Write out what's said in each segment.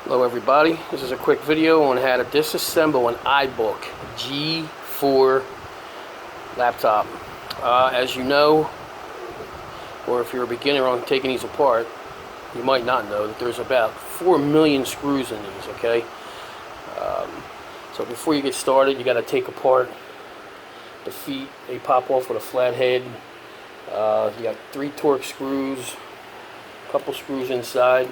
Hello everybody, this is a quick video on how to disassemble an iBook G4 laptop. As you know, or if you're a beginner on taking these apart, you might not know that there's about 4 million screws in these, okay? So before you get started, you got to take apart the feet. They pop off with a flat head. You got 3 Torx screws, a couple screws inside,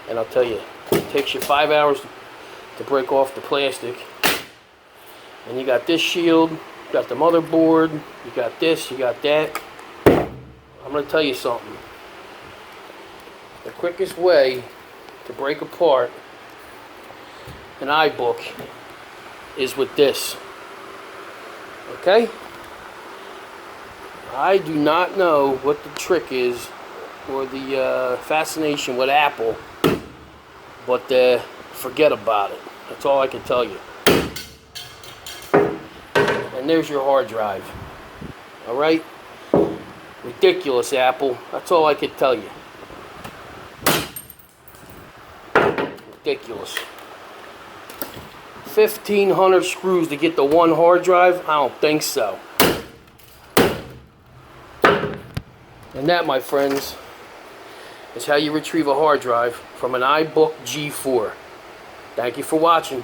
and I'll tell you, it takes you 5 hours to break off the plastic. And you got this shield, you got the motherboard, you got this, you got that. I'm going to tell you something. The quickest way to break apart an iBook is with this. Okay? I do not know what the trick is or the fascination with Apple, but forget about it. That's all I can tell you. And there's your hard drive. Alright? Ridiculous, Apple. That's all I can tell you. Ridiculous. 1,500 screws to get the one hard drive? I don't think so. And that, my friends, is how you retrieve a hard drive from an iBook G4. Thank you for watching.